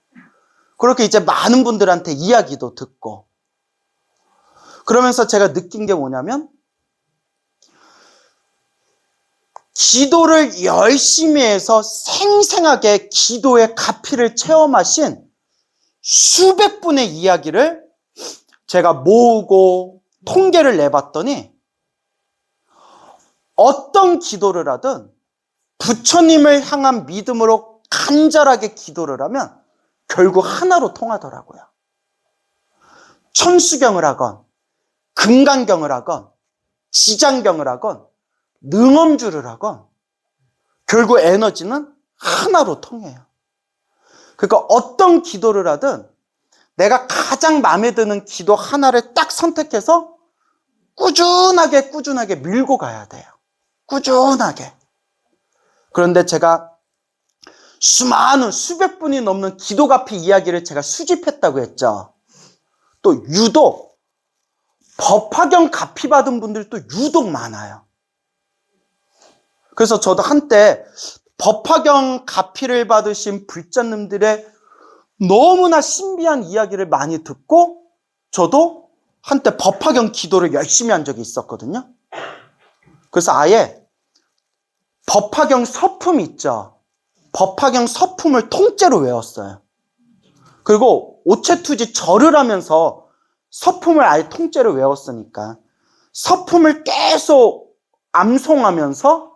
Speaker 1: 그렇게 이제 많은 분들한테 이야기도 듣고, 그러면서 제가 느낀 게 뭐냐면, 기도를 열심히 해서 생생하게 기도의 가피를 체험하신 수백 분의 이야기를 제가 모으고 통계를 내봤더니, 어떤 기도를 하든 부처님을 향한 믿음으로 간절하게 기도를 하면 결국 하나로 통하더라고요. 천수경을 하건 금강경을 하건 지장경을 하건 능엄주를 하건 결국 에너지는 하나로 통해요. 그러니까 어떤 기도를 하든 내가 가장 마음에 드는 기도 하나를 딱 선택해서 꾸준하게 밀고 가야 돼요. 꾸준하게. 그런데 제가 수많은 수백 분이 넘는 기도가피 이야기를 제가 수집했다고 했죠. 또 유독 법화경 가피 받은 분들도 유독 많아요. 그래서 저도 한때 법화경 가피를 받으신 불자님들의 너무나 신비한 이야기를 많이 듣고, 저도 한때 법화경 기도를 열심히 한 적이 있었거든요. 그래서 아예 법화경 서품 있죠. 법화경 서품을 통째로 외웠어요. 그리고 오체투지 절을 하면서 서품을 아예 통째로 외웠으니까 서품을 계속 암송하면서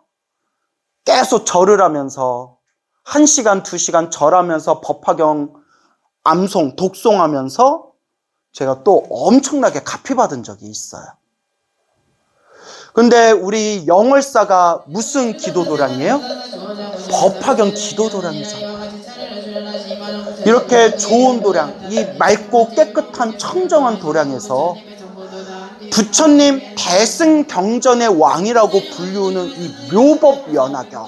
Speaker 1: 계속 절을 하면서 1시간, 2시간 절하면서 법화경 암송, 독송하면서 제가 또 엄청나게 갚이받은 적이 있어요. 근데 우리 영월사가 무슨 기도도량이에요? 법화경 기도도량이잖아요. 이렇게 좋은 도량, 이 맑고 깨끗한 청정한 도량에서 부처님 대승경전의 왕이라고 불리우는 이 묘법연화경,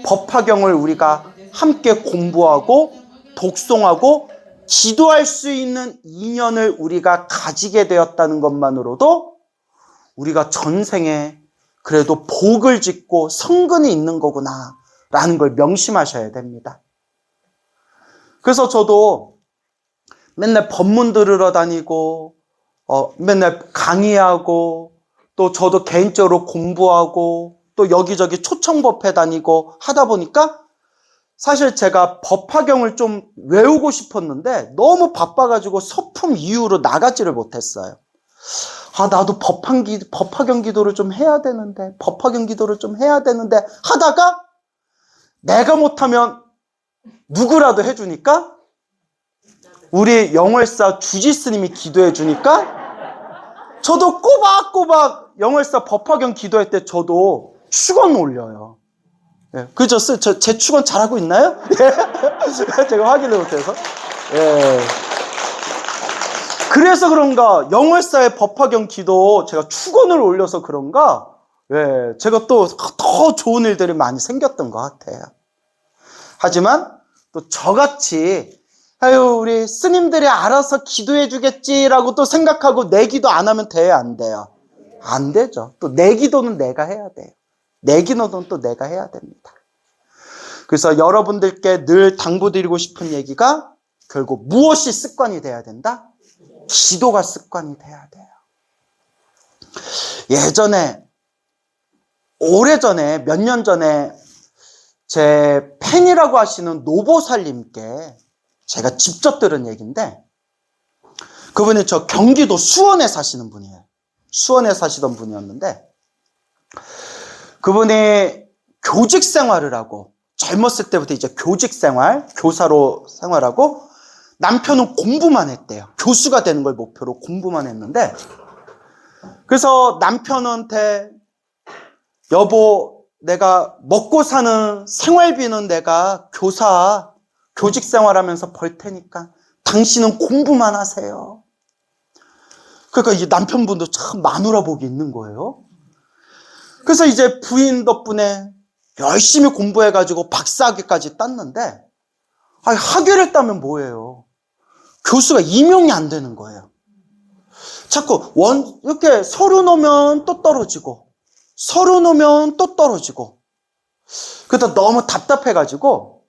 Speaker 1: 법화경을 우리가 함께 공부하고 독송하고 기도할 수 있는 인연을 우리가 가지게 되었다는 것만으로도 우리가 전생에 그래도 복을 짓고 성근이 있는 거구나 라는 걸 명심하셔야 됩니다. 그래서 저도 맨날 법문 들으러 다니고 맨날 강의하고 또 저도 개인적으로 공부하고 또 여기저기 초청법회 다니고 하다 보니까 사실 제가 법화경을 좀 외우고 싶었는데 너무 바빠가지고 서품 이후로 나가지를 못했어요. 나도 법화경 기도를 좀 해야 되는데 법화경 기도를 좀 해야 되는데 하다가 내가 못하면 누구라도 해주니까 우리 영월사 주지스님이 기도해 주니까 저도 꼬박꼬박 영월사 법화경 기도할 때 저도 축원 올려요. 예, 그죠? 제 축원 잘하고 있나요? 제가 확인을 못해서. 예. 그래서 그런가 영월사의 법화경 기도 제가 축원을 올려서 그런가 예, 제가 또 더 좋은 일들이 많이 생겼던 것 같아요. 하지만 또 저같이 우리 스님들이 알아서 기도해 주겠지라고 또 생각하고 내 기도 안 하면 돼요, 안 돼요? 안 되죠. 또 내 기도는 내가 해야 돼요. 내 기도는 또 내가 해야 됩니다. 그래서 여러분들께 늘 당부드리고 싶은 얘기가 결국 무엇이 습관이 돼야 된다? 기도가 습관이 돼야 돼요. 예전에 오래전에 몇 년 전에 제 팬이라고 하시는 노보살님께 제가 직접 들은 얘기인데 그분이 저 경기도 수원에 사시는 분이에요. 수원에 사시던 분이었는데 그분이 교직 생활을 하고 젊었을 때부터 이제 교직 생활, 교사로 생활하고 남편은 공부만 했대요. 교수가 되는 걸 목표로 공부만 했는데 그래서 남편한테 여보 내가 먹고 사는 생활비는 내가 교직 생활하면서 벌 테니까 당신은 공부만 하세요. 그러니까 이 남편분도 참 마누라 복이 있는 거예요. 그래서 이제 부인 덕분에 열심히 공부해가지고 박사학위까지 땄는데 학위를 따면 뭐예요? 교수가 임용이 안 되는 거예요. 자꾸 이렇게 서류 놓으면 또 떨어지고 서류 놓으면 또 떨어지고 그래서 너무 답답해가지고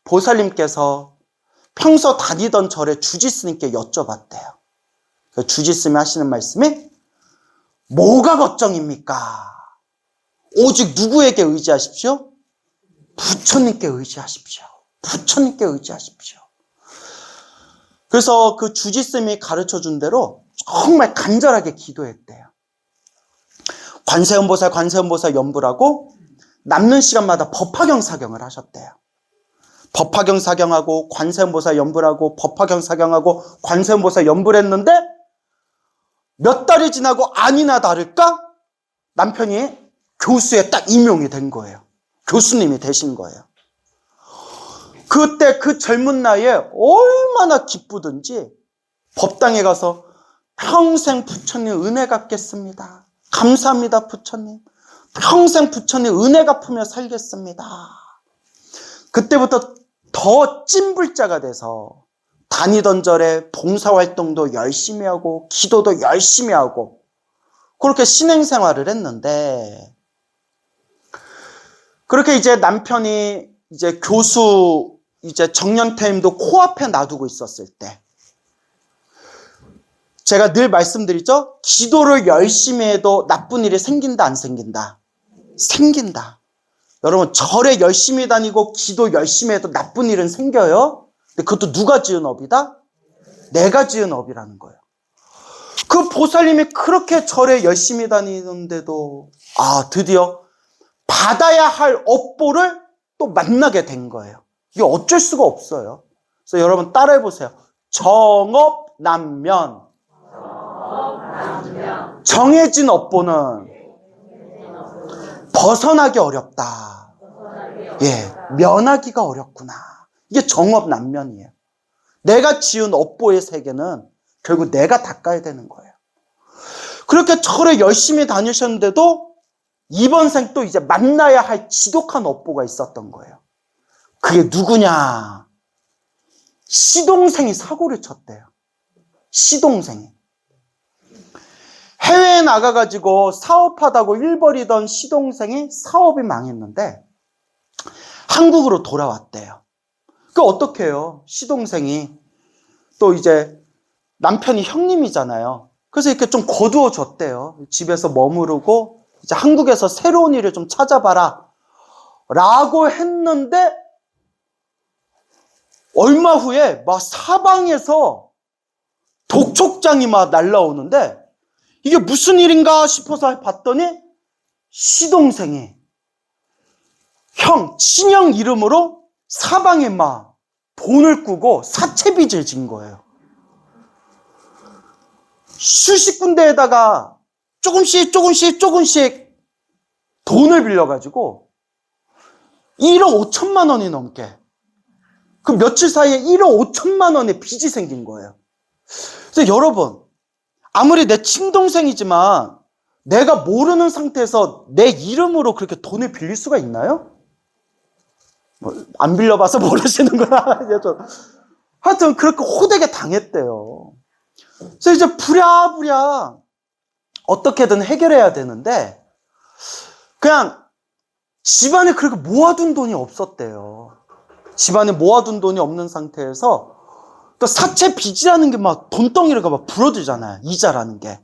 Speaker 1: 보살님께서 평소 다니던 절에 주지스님께 여쭤봤대요. 주지스님이 하시는 말씀이 뭐가 걱정입니까? 오직 누구에게 의지하십시오? 부처님께 의지하십시오. 부처님께 의지하십시오. 그래서 그 주지스님이 가르쳐준 대로 정말 간절하게 기도했대요. 관세음보살 연불하고 남는 시간마다 법화경 사경을 하셨대요. 법화경 사경하고 관세음보살 연불하고 법화경 사경하고 관세음보살 연불했는데 몇 달이 지나고 아니나 다를까 남편이 교수에 딱 임용이 된 거예요. 교수님이 되신 거예요. 그때 그 젊은 나이에 얼마나 기쁘든지 법당에 가서 평생 부처님 은혜 갚겠습니다. 감사합니다 부처님. 평생 부처님 은혜 갚으며 살겠습니다. 그때부터 더 찐불자가 돼서 다니던 절에 봉사활동도 열심히 하고 기도도 열심히 하고 그렇게 신행생활을 했는데 그렇게 이제 남편이 이제 교수 이제 정년퇴임도 코앞에 놔두고 있었을 때 제가 늘 말씀드리죠. 기도를 열심히 해도 나쁜 일이 생긴다 안 생긴다? 생긴다. 여러분 절에 열심히 다니고 기도 열심히 해도 나쁜 일은 생겨요. 근데 그것도 누가 지은 업이다? 내가 지은 업이라는 거예요. 그 보살님이 그렇게 절에 열심히 다니는데도 드디어 받아야 할 업보를 또 만나게 된 거예요. 이게 어쩔 수가 없어요. 그래서 여러분 따라해 보세요. 정업난면. 정해진 업보는 벗어나기 어렵다. 예, 면하기가 어렵구나. 이게 정업난면이에요. 내가 지은 업보의 세계는 결국 내가 닦아야 되는 거예요. 그렇게 절에 열심히 다니셨는데도 이번 생 또 이제 만나야 할 지독한 업보가 있었던 거예요. 그게 누구냐? 시동생이 사고를 쳤대요. 시동생이. 해외에 나가가지고 사업하다고 일벌이던 시동생이 사업이 망했는데 한국으로 돌아왔대요. 그 어떻게 해요? 시동생이 또 이제 남편이 형님이잖아요. 그래서 이렇게 좀 거두어 줬대요. 집에서 머무르고 이제 한국에서 새로운 일을 좀 찾아봐라 라고 했는데 얼마 후에 막 사방에서 독촉장이 막 날라오는데 이게 무슨 일인가 싶어서 봤더니 시동생이 친형 이름으로 사방에 막 돈을 꾸고 사채빚을 진 거예요. 수십 군데에다가 조금씩 돈을 빌려가지고 1억 5천만 원이 넘게 그 며칠 사이에 1억 5천만 원의 빚이 생긴 거예요. 그래서 여러분 아무리 내 친동생이지만 내가 모르는 상태에서 내 이름으로 그렇게 돈을 빌릴 수가 있나요? 안 빌려봐서 모르시는구나. 하여튼 그렇게 호되게 당했대요. 그래서 이제 부랴부랴 어떻게든 해결해야 되는데 그냥 집안에 그렇게 모아둔 돈이 없었대요. 집안에 모아둔 돈이 없는 상태에서 또 사채 빚이라는 게 막 돈덩이가 막 불어들잖아요. 이자라는 게.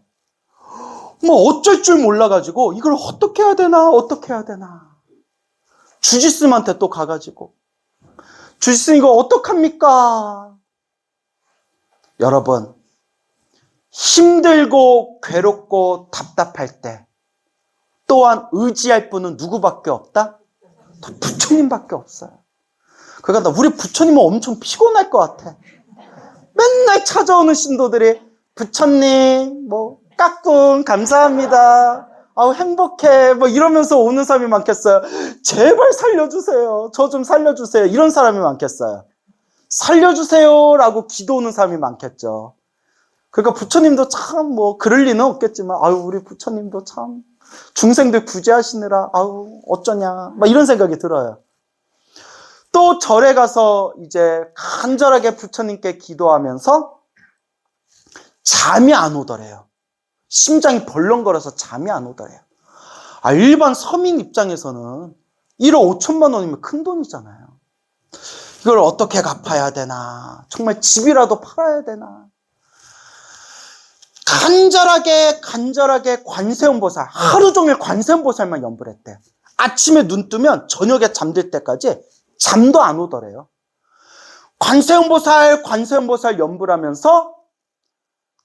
Speaker 1: 뭐 어쩔 줄 몰라가지고 이걸 어떻게 해야 되나. 주지스님한테 또 가가지고 주지스님 이거 어떡합니까? 여러분 힘들고 괴롭고 답답할 때 또한 의지할 분은 누구밖에 없다? 부처님밖에 없어요. 그러니까 우리 부처님은 엄청 피곤할 것 같아. 맨날 찾아오는 신도들이 부처님 까꿍 감사합니다. 아우 행복해 이러면서 오는 사람이 많겠어요. 제발 살려주세요. 저 좀 살려주세요. 이런 사람이 많겠어요. 살려주세요라고 기도오는 사람이 많겠죠. 그러니까 부처님도 참 그럴 리는 없겠지만 아유 우리 부처님도 참 중생들 구제하시느라 아우 어쩌냐 이런 생각이 들어요. 또 절에 가서 이제 간절하게 부처님께 기도하면서 잠이 안 오더래요. 심장이 벌렁거려서 잠이 안 오더래요. 일반 서민 입장에서는 1억 5천만 원이면 큰 돈이잖아요. 이걸 어떻게 갚아야 되나? 정말 집이라도 팔아야 되나? 간절하게 관세음보살, 하루 종일 관세음보살만 연불 했대요. 아침에 눈 뜨면 저녁에 잠들 때까지 잠도 안 오더래요. 관세음보살 연불하면서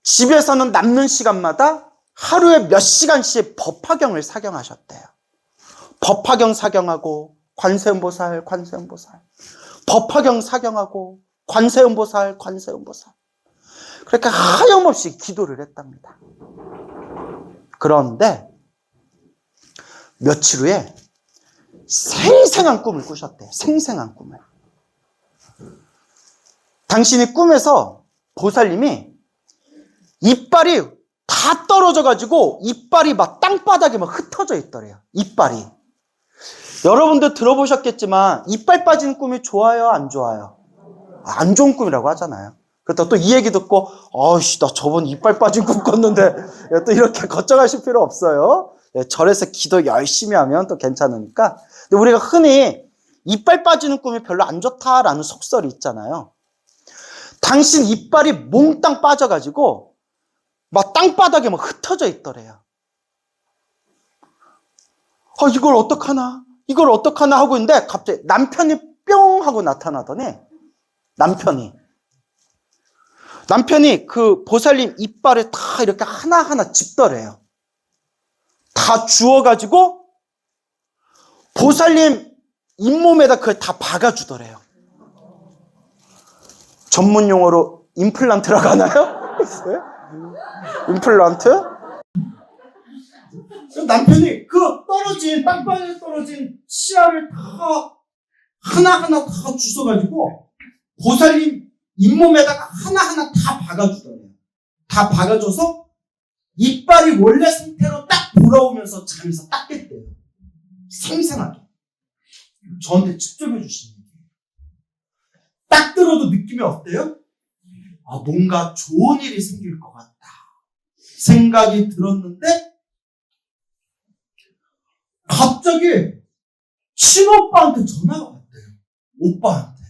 Speaker 1: 집에서는 남는 시간마다 하루에 몇 시간씩 법화경을 사경하셨대요. 법화경 사경하고 관세음보살 법화경 사경하고 관세음보살 그렇게 하염없이 기도를 했답니다. 그런데 며칠 후에 생생한 꿈을 꾸셨대요. 생생한 꿈을. 당신이 꿈에서 보살님이 이빨이 다 떨어져가지고 이빨이 막 땅바닥에 막 흩어져 있더래요. 이빨이. 여러분들 들어보셨겠지만 이빨 빠진 꿈이 좋아요? 안 좋아요? 안 좋은 꿈이라고 하잖아요. 그렇다고 또 이 얘기 듣고 나 저번 이빨 빠진 꿈 꿨는데 또 이렇게 걱정하실 필요 없어요. 절에서 기도 열심히 하면 또 괜찮으니까. 근데 우리가 흔히 이빨 빠지는 꿈이 별로 안 좋다라는 속설이 있잖아요. 당신 이빨이 몽땅 빠져가지고 막 땅바닥에 막 흩어져 있더래요. 이걸 어떡하나 하고 있는데 갑자기 남편이 뿅 하고 나타나더니 남편이 그 보살님 이빨을 다 이렇게 하나하나 집더래요. 다 주워가지고 보살님 잇몸에다 그걸 다 박아주더래요. 전문 용어로 임플란트라고 하나요? 네? 임플란트?
Speaker 2: 남편이 그 땅바닥에 떨어진 치아를 다 하나하나 다 주워가지고 보살님 잇몸에다가 하나하나 다 박아주더래요. 다 박아줘서 이빨이 원래 상태로 딱 돌아오면서 잠에서 딱 깼대요. 생생하게. 저한테 직접 해주신 얘기예요. 딱 들어도 느낌이 어때요? 아, 뭔가 좋은 일이 생길 것 같다 생각이 들었는데 갑자기 친오빠한테 전화가 왔대요. 오빠한테.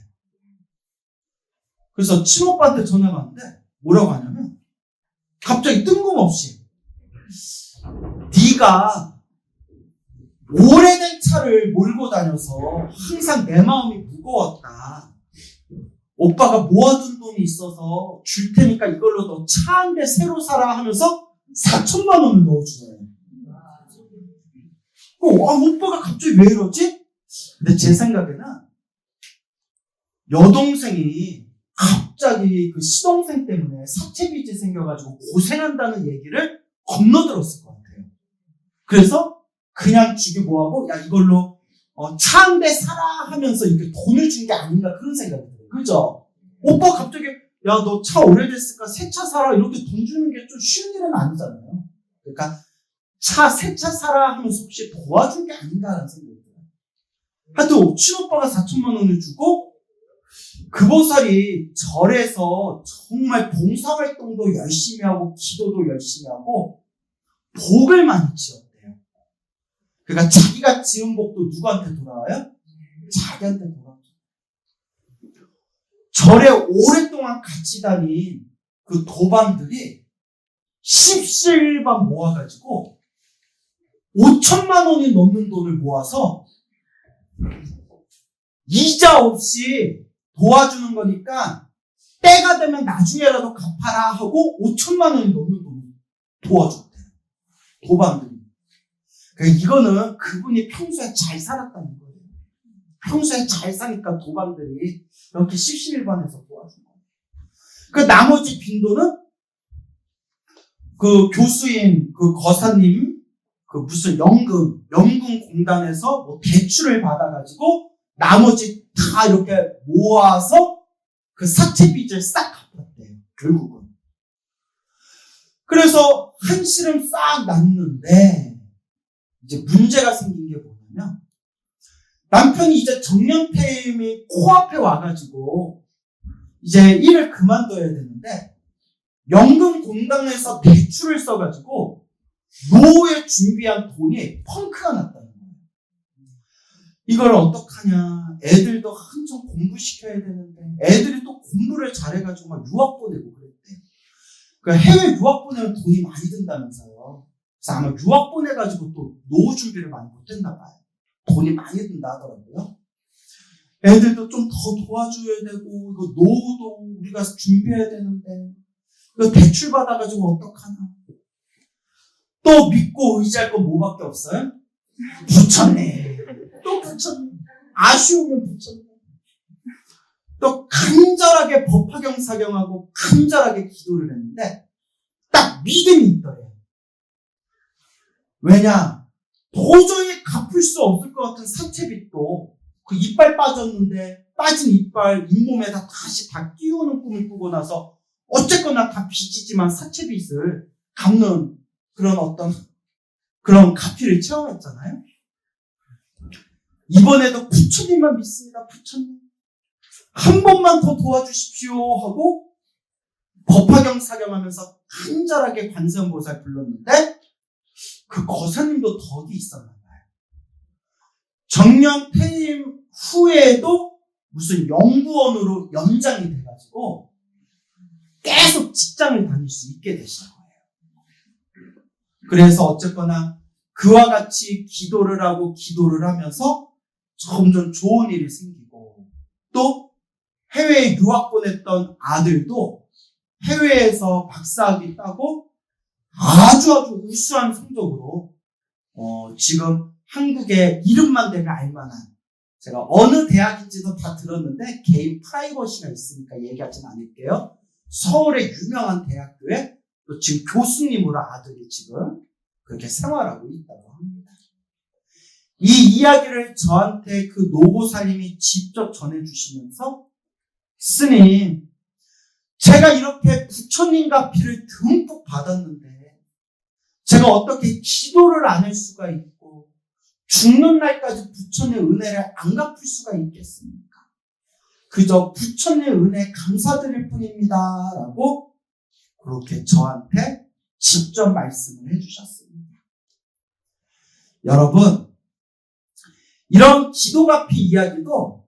Speaker 2: 그래서 친오빠한테 전화가 왔는데 뭐라고 하냐면 갑자기 뜬금없이 네가 오래된 차를 몰고 다녀서 항상 내 마음이 무거웠다. 오빠가 모아둔 돈이 있어서 줄 테니까 이걸로 너 차 한 대 새로 사라 하면서 4천만 원을 넣어주잖아요. 오빠가 갑자기 왜 이러지? 근데 제 생각에는 여동생이 갑자기 그 시동생 때문에 사채빚이 생겨가지고 고생한다는 얘기를 건너들었을 것 같아요. 그래서 그냥 주기 뭐하고 야 이걸로 차 한 대 사라 하면서 이렇게 돈을 준 게 아닌가 그런 생각이 들어요. 그죠? 오빠 갑자기 야 너 차 오래됐으니까 새 차 사라 이렇게 돈 주는 게 좀 쉬운 일은 아니잖아요. 그러니까 새 차 사라 하면서 혹시 도와준 게 아닌가라는 생각이 들어요. 하여튼 친오빠가 4천만 원을 주고 그 보살이 절에서 정말 봉사활동도 열심히 하고 기도도 열심히 하고 복을 많이 지었대요. 그러니까 자기가 지은 복도 누구한테 돌아와요? 자기한테 돌아와요. 절에 오랫동안 같이 다닌 그 도반들이 십시일반 모아가지고 5천만 원이 넘는 돈을 모아서 이자 없이 도와주는 거니까 때가 되면 나중에라도 갚아라 하고 5천만 원이 넘는 돈을 도와줬대요. 도반들이. 그러니까 이거는 그분이 평소에 잘 살았다는 거예요. 평소에 잘 사니까 도반들이 이렇게 십시일반해서 도와준 거예요. 그 나머지 빈돈은 그 교수인 그 거사님 그 무슨 연금 공단에서 뭐 대출을 받아가지고 나머지 다 이렇게 모아서 그 사채빚을 싹 갚았대요. 결국은. 그래서 한시름 싹 났는데 이제 문제가 생긴 게 뭐냐면 남편이 이제 정년퇴임이 코앞에 와가지고 이제 일을 그만둬야 되는데 연금공단에서 대출을 써가지고 노후에 준비한 돈이 펑크가 났다는 거예요. 이걸 어떡하냐. 애들도 한참 공부시켜야 되는데 애들이 또 공부를 잘해가지고 막 유학 보내고 그랬대. 그 해외 유학 보내면 돈이 많이 든다면서요. 그래서 아마 유학 보내가지고 또 노후 준비를 많이 못했나 봐요. 돈이 많이 든다 하더라고요. 애들도 좀 더 도와줘야 되고 이거 노후도 우리가 준비해야 되는데 이거 대출 받아가지고 어떡하나. 또 믿고 의지할 건 뭐밖에 없어요? 부처님. 또 부처님. 아쉬우면 부처님. 또 간절하게 법화경 사경하고 간절하게 기도를 했는데 딱 믿음이 있더래요. 왜냐? 도저히 갚을 수 없을 것 같은 사채빚도 그 이빨 빠졌는데 빠진 이빨 잇몸에다 다시 다 끼우는 꿈을 꾸고 나서 어쨌거나 다 빚이지만 사채빚을 갚는 그런 가피를 체험했잖아요. 이번에도 부처님만 믿습니다. 부처님. 한 번만 더 도와주십시오 하고 법화경 사경하면서 간절하게 관세음보살 불렀는데 그 거사님도 덕이 있었나 봐요. 정년 퇴임 후에도 무슨 연구원으로 연장이 돼가지고 계속 직장을 다닐 수 있게 되신 거예요. 그래서 어쨌거나 그와 같이 기도를 하면서 점점 좋은 일이 생기고 또 해외에 유학 보냈던 아들도 해외에서 박사학위 따고 아주 우수한 성적으로 지금 한국의 이름만 되면 알만한, 제가 어느 대학인지도 다 들었는데 개인 프라이버시가 있으니까 얘기하진 않을게요. 서울의 유명한 대학교에 또 지금 교수님으로 아들이 지금 그렇게 생활하고 있다고 합니다. 이 이야기를 저한테 그 노보살님이 직접 전해주시면서, 스님, 제가 이렇게 부처님과 피를 듬뿍 받았는데 제가 어떻게 기도를 안 할 수가 있고 죽는 날까지 부처님의 은혜를 안 갚을 수가 있겠습니까? 그저 부처님의 은혜에 감사드릴 뿐입니다. 라고 그렇게 저한테 직접 말씀을 해주셨습니다. 여러분, 이런 기도가피 이야기도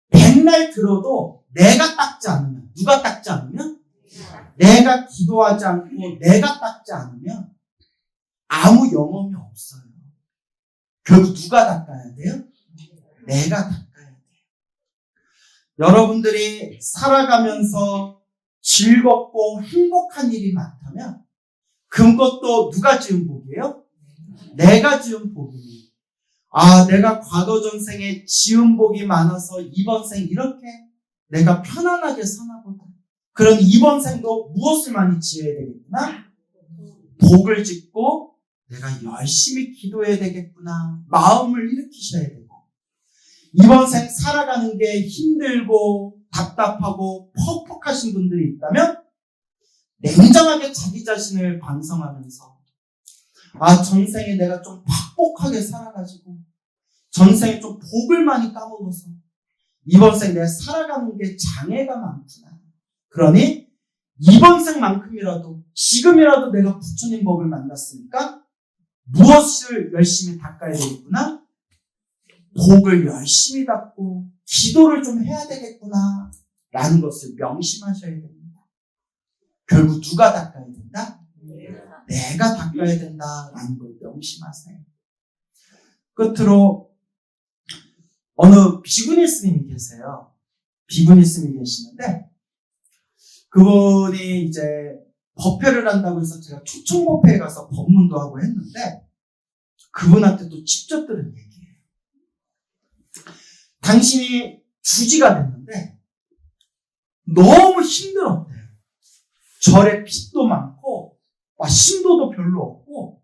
Speaker 2: 백날 들어도 내가 닦지 않으면, 누가 닦지 않으면? 내가 기도하지 않고 내가 닦지 않으면 아무 영험이 없어요. 결국 누가 닦아야 돼요? 내가 닦아야 돼요. 여러분들이 살아가면서 즐겁고 행복한 일이 많다면 그것도 누가 지은 복이에요? 내가 지은 복이에요. 아, 내가 과거 전생에 지은 복이 많아서 이번 생 이렇게 내가 편안하게 사나 보다. 그럼 이번 생도 무엇을 많이 지어야 되겠구나? 복을 짓고 내가 열심히 기도해야 되겠구나. 마음을 일으키셔야 되고, 이번 생 살아가는 게 힘들고 답답하고 퍽퍽하신 분들이 있다면 냉정하게 자기 자신을 반성하면서, 아, 전생에 내가 좀 팍복하게 살아가지고 전생에 좀 복을 많이 까먹어서 이번 생 내가 살아가는 게 장애가 많구나. 그러니 이번 생만큼이라도, 지금이라도 내가 부처님 법을 만났으니까 무엇을 열심히 닦아야 되겠구나? 복을 열심히 닦고 기도를 좀 해야 되겠구나 라는 것을 명심하셔야 됩니다. 결국 누가 닦아야 된다? 내가 닦아야 된다라는 걸 명심하세요. 끝으로 어느 비구니 스님이 계세요. 비구니 스님이 계시는데 그분이 이제 법회를 한다고 해서 제가 초청법회에 가서 법문도 하고 했는데 그분한테 또 직접 들은 얘기예요. 당신이 주지가 됐는데 너무 힘들었대요. 절에 빚도 많고 신도도 별로 없고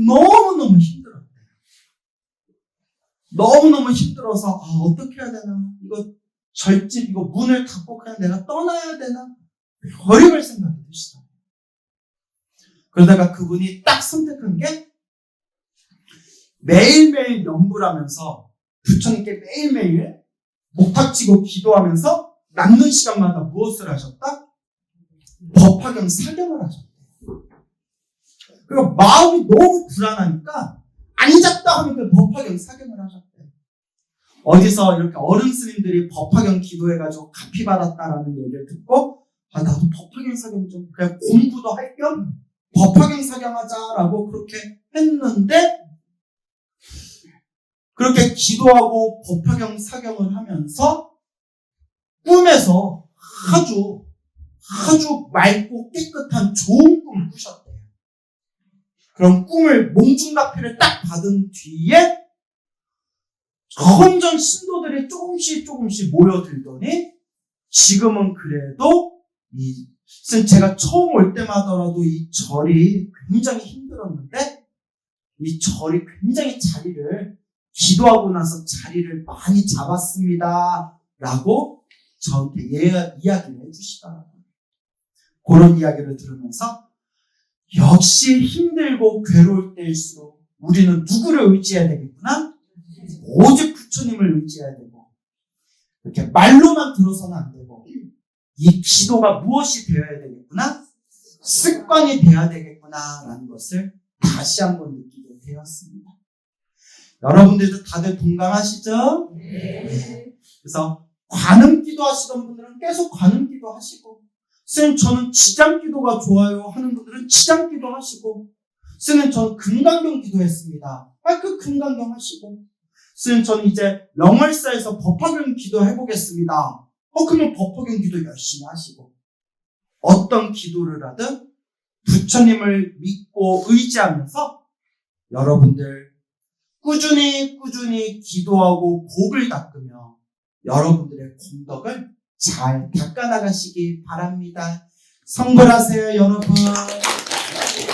Speaker 2: 너무너무 힘들었대요. 너무너무 힘들어서 어떻게 해야 되나, 이거 절집 이거 문을 닫고 그냥 내가 떠나야 되나, 별의별 생각이 드시더라고요. 그러다가 그분이 딱 선택한 게 매일매일 명불하면서 부처님께 매일매일 목탁치고 기도하면서 남는 시간마다 무엇을 하셨다? 법화경 사경을 하셨대요. 그러니까 마음이 너무 불안하니까 앉았다 하면 그 법화경 사경을 하셨대요. 어디서 이렇게 어른 스님들이 법화경 기도해가지고 가피 받았다라는 얘기를 듣고 나도 법화경 사경 좀 그냥 공부도 할 겸 법화경 사경하자라고 그렇게 했는데, 그렇게 기도하고 법화경 사경을 하면서 꿈에서 아주 맑고 깨끗한 좋은 꿈을 꾸셨대요. 그런 꿈을 몽중가피를 딱 받은 뒤에 점점 신도들이 조금씩 모여들더니 지금은 그래도 제가 처음 올 때마다라도 이 절이 굉장히 힘들었는데 이 절이 굉장히 자리를, 기도하고 나서 자리를 많이 잡았습니다 라고 저한테 이야기를 해주시더라고요. 그런 이야기를 들으면서 역시 힘들고 괴로울 때일수록 우리는 누구를 의지해야 되겠구나? 오직 부처님을 의지해야 되고, 이렇게 말로만 들어서는 안 되고 이 기도가 무엇이 되어야 되겠구나? 습관이 되어야 되겠구나 라는 것을 다시 한번 느끼게 되었습니다. 여러분들도 다들 동감하시죠? 네. 그래서 관음기도 하시던 분들은 계속 관음기도 하시고, 선생님 저는 지장기도가 좋아요 하는 분들은 지장기도 하시고, 선생님 저는 금강경 기도했습니다. 그 금강경 하시고, 선생님 저는 이제 영월사에서 법화경 기도 해보겠습니다. 그러면 법화경 기도 열심히 하시고, 어떤 기도를 하든 부처님을 믿고 의지하면서 여러분들 꾸준히 기도하고 복을 닦으며 여러분들의 공덕을 잘 닦아나가시기 바랍니다. 성불하세요, 여러분.